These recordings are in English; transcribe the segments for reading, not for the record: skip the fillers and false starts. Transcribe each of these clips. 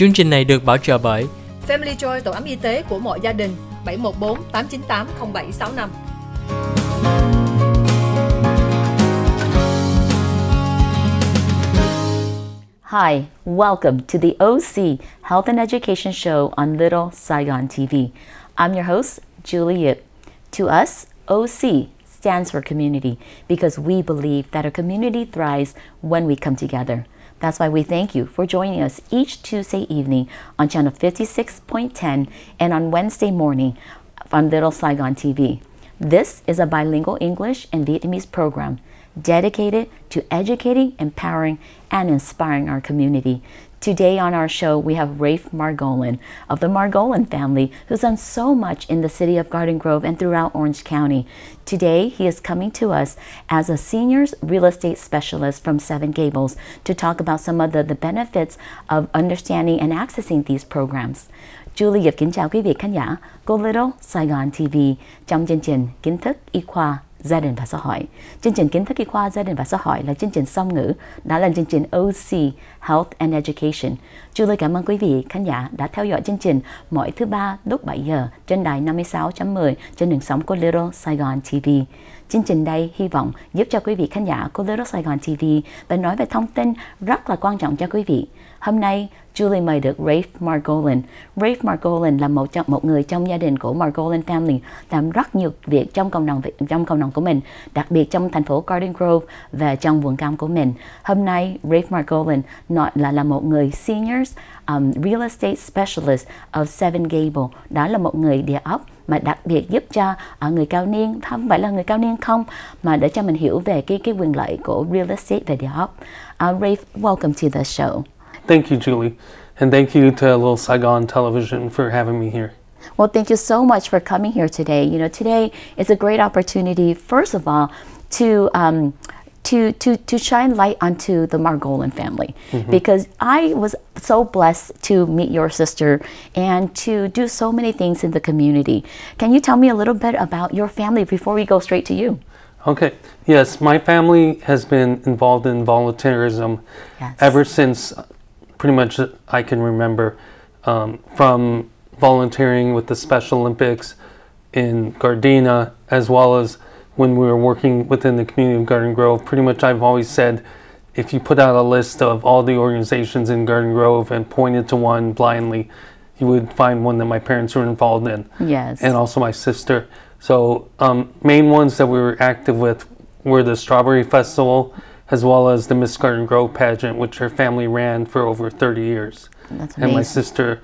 Chương trình này được bảo trợ bởi Family Joy, tổ ấm y tế của mọi gia đình, 714 898 0765. Hi, welcome to the OC Health and Education Show on Little Saigon TV. I'm your host, Julie Yip. To us, OC stands for community because we believe that a community thrives when we come together. That's why we thank you for joining us each Tuesday evening on channel 56.10 and on Wednesday morning on Little Saigon TV. This is a bilingual English and Vietnamese program dedicated to educating, empowering, and inspiring our community. Today on our show, we have Raphe Margolin of the Margolin family, who's done so much in the city of Garden Grove and throughout Orange County. Today, he is coming to us as a seniors real estate specialist from Seven Gables to talk about some of the benefits of understanding and accessing these programs. Julie Yip kính chào quý vị khán giả của Little Saigon TV trong chương trình Kiến thức y khoa gia đình và xã hội. Chương trình Kiến thức y khoa gia đình và xã hội là chương trình song ngữ, đã là chương trình OC Health and Education. Julie cảm ơn quý vị khán giả đã theo dõi chương trình mỗi thứ ba lúc 7 giờ trên đài 56.10 trên đường sóng của Little Saigon TV. Chương trình đây hy vọng giúp cho quý vị khán giả của Little Saigon TV và nói về thông tin rất là quan trọng cho quý vị. Hôm nay, Julie mời được Raphe Margolin. Raphe Margolin là một người trong gia đình của Margolin family, làm rất nhiều việc trong cộng đồng của mình, đặc biệt trong thành phố Garden Grove và trong vườn cam của mình. Hôm nay, Raphe Margolin là một người seniors real estate specialist of Seven Gables. Đó là một người địa ốc mà đặc biệt giúp cho người cao niên, không phải là người cao niên không, mà để cho mình hiểu về cái quyền lợi của real estate về địa ốc. Raphe, welcome to the show. Thank you, Julie, and thank you to Little Saigon Television for having me here. Well, thank you so much for coming here today. You know, today is a great opportunity, first of all, to shine light onto the Margolin family, because I was so blessed to meet your sister and to do so many things in the community. Can you tell me a little bit about your family before we go straight to you? Okay. Yes, my family has been involved in volunteerism ever since pretty much I can remember, from volunteering with the Special Olympics in Gardena, as well as when we were working within the community of Garden Grove. Pretty much I've always said, if you put out a list of all the organizations in Garden Grove and pointed to one blindly, you would find one that my parents were involved in. Yes. And also my sister. So main ones that we were active with were the Strawberry Festival, as well as the Miss Garden Grove pageant, which her family ran for over 30 years. That's amazing. And my sister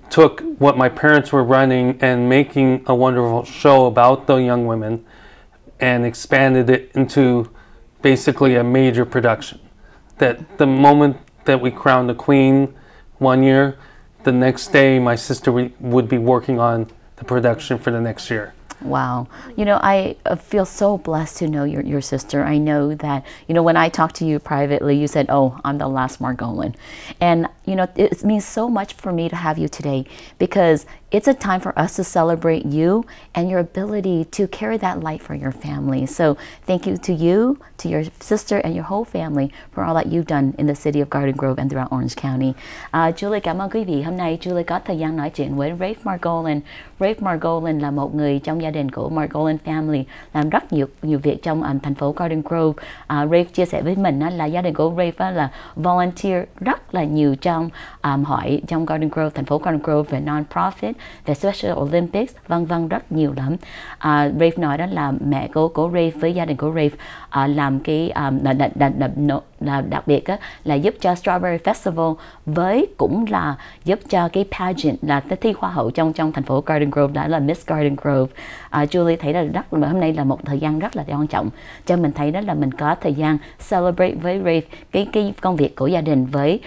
took what my parents were running and making a wonderful show about the young women and expanded it into basically a major production. That the moment that we crowned the queen one year, the next day my sister would be working on the production for the next year. Wow. You know, I feel so blessed to know your sister. I know that, you know, when I talked to you privately, you said, oh, I'm the last Margolin. And, you know, it means so much for me to have you today, because it's a time for us to celebrate you and your ability to carry that light for your family. So thank you to your sister and your whole family for all that you've done in the city of Garden Grove and throughout Orange County. Julie cảm ơn quý vị. Hôm nay Julie có thời gian nói chuyện với Raphe Margolin. Raphe Margolin là một người trong gia đình của Margolin family, làm rất nhiều việc trong thành phố Garden Grove. Raphe chia sẻ với mình là gia đình của Raphe là volunteer rất là nhiều trong hội trong Garden Grove, thành phố Garden Grove, về non-profit, về Special Olympics, vân vân, rất nhiều lắm. Raphe nói đó là mẹ của Raphe với gia đình của Raphe làm cái là đặc biệt là giúp cho Strawberry Festival, với cũng là giúp cho cái pageant là cái thi hoa hậu trong thành phố Garden Grove, đã là Miss Garden Grove. Julie thấy là hôm nay là một thời gian rất là quan trọng cho mình, thấy đó là mình có thời gian celebrate với Raphe cái công việc của gia đình, với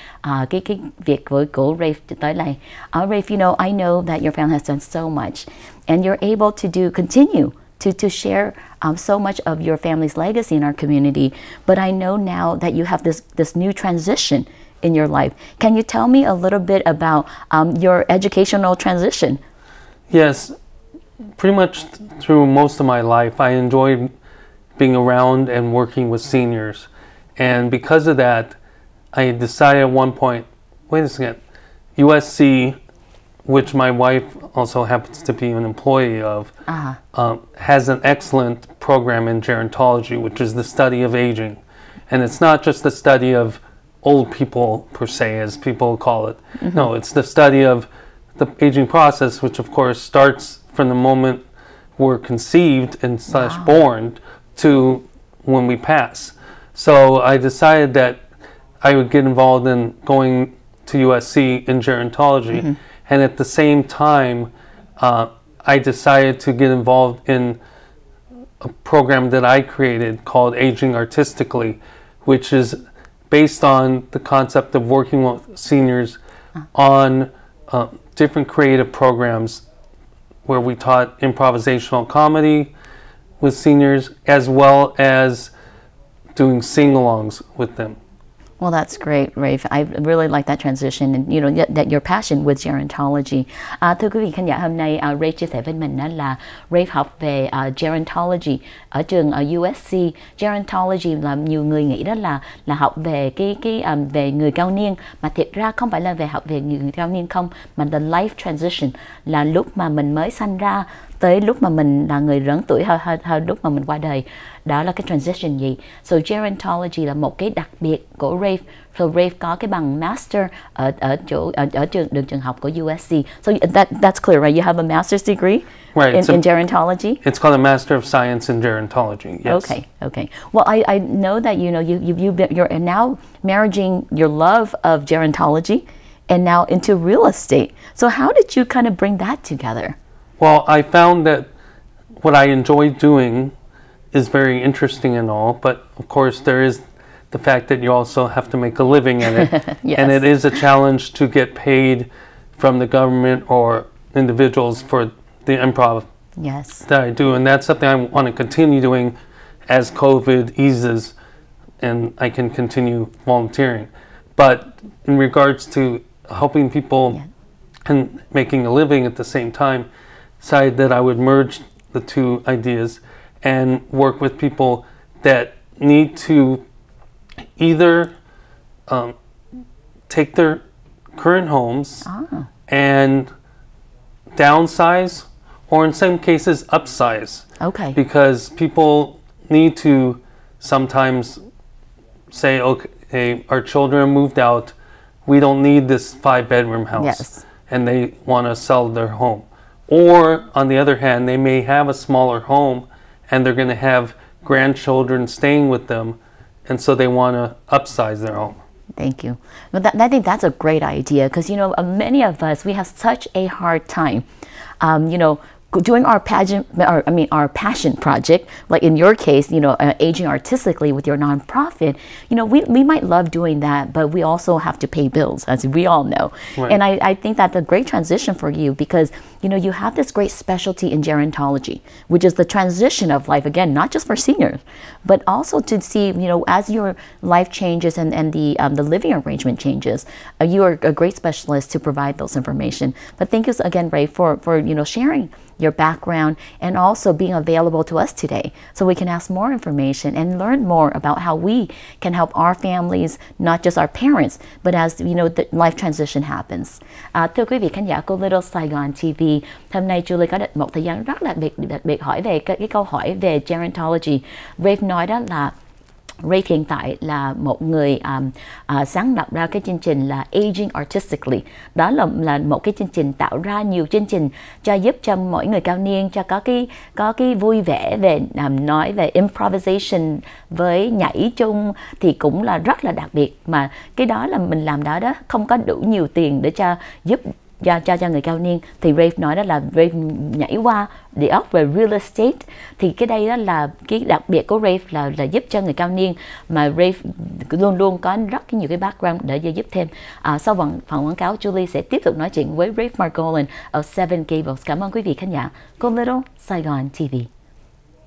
cái việc của Raphe tới đây. Raphe, you know, I know that your family has done so much, and you're able to continue to share so much of your family's legacy in our community. But I know now that you have this new transition in your life. Can you tell me a little bit about your educational transition? Yes, pretty much through most of my life, I enjoyed being around and working with seniors. And because of that, I decided at one point, wait a second, USC, which my wife also happens to be an employee of, has an excellent program in gerontology, which is the study of aging. And it's not just the study of old people per se, as people call it. No, it's the study of the aging process, which of course starts from the moment we're conceived and / born to when we pass. So I decided that I would get involved in going to USC in gerontology, and at the same time I decided to get involved in a program that I created called Aging Artistically, which is based on the concept of working with seniors on different creative programs where we taught improvisational comedy with seniors as well as doing sing-alongs with them. Well, that's great, Raphe. I really like that transition, and you know that your passion with gerontology. Thưa quý vị khán giả, hôm nay Raphe chia sẻ với mình là Raphe học về gerontology ở trường USC. Gerontology là nhiều người nghĩ đó là học về về người cao niên, mà thiệt ra không phải là về học về người cao niên không, mà the life transition là lúc mà mình mới sanh ra tới lúc mà mình là người lớn tuổi hơn lúc mà mình qua đời. Đó là cái transition gì. So gerontology là một cái đặc biệt của Raphe. So Raphe có cái bằng master ở trường học của USC. So that's clear, right? You have a master's degree in gerontology. It's called a Master of Science in Gerontology. Yes. Okay. Well, I know that you're now marrying your love of gerontology and now into real estate. So how did you kind of bring that together? Well, I found that what I enjoy doing is very interesting and all, but of course there is the fact that you also have to make a living in it. Yes. And it is a challenge to get paid from the government or individuals for the improv that I do. And that's something I want to continue doing as COVID eases and I can continue volunteering. But in regards to helping people and making a living at the same time, decided that I would merge the two ideas and work with people that need to either take their current homes and downsize, or in some cases upsize. Okay. Because people need to sometimes say, okay, our children moved out, we don't need this 5-bedroom house, and they want to sell their home. Or on the other hand, they may have a smaller home and they're going to have grandchildren staying with them, and so they want to upsize their home. Thank you. Well, I think that's a great idea, because you know many of us, we have such a hard time, doing our our passion project, like in your case, aging artistically with your nonprofit. We might love doing that, but we also have to pay bills, as we all know. Right. And I think that's a great transition for you, because you have this great specialty in gerontology, which is the transition of life, again, not just for seniors, but also to see, as your life changes and the living arrangement changes, you are a great specialist to provide those information. But thank you again, Ray, for sharing your background and also being available to us today, so we can ask more information and learn more about how we can help our families, not just our parents, but as the life transition happens. Thưa quý vị khán giả của Little Saigon TV, hôm nay Julie có một thời gian rất đặc biệt hỏi về cái câu hỏi về gerontology. Raphe nói đó là Raphe hiện tại là một người sáng lập ra cái chương trình là Aging Artistically. Đó là một cái chương trình tạo ra nhiều chương trình cho giúp cho mỗi người cao niên cho có cái vui vẻ về nói về improvisation với nhảy chung, thì cũng là rất là đặc biệt, mà cái đó là mình làm đó không có đủ nhiều tiền để cho giúp cho người cao niên. Thì Raphe nói đó là Raphe nhảy qua địa ốc về real estate, thì cái đây đó là cái đặc biệt của Raphe là giúp cho người cao niên, mà Raphe luôn luôn có rất nhiều cái background để giúp thêm. Sau phần quảng cáo, Julie sẽ tiếp tục nói chuyện với Raphe Margolin ở Seven Gables. Cảm ơn quý vị khán giả của Little Saigon TV.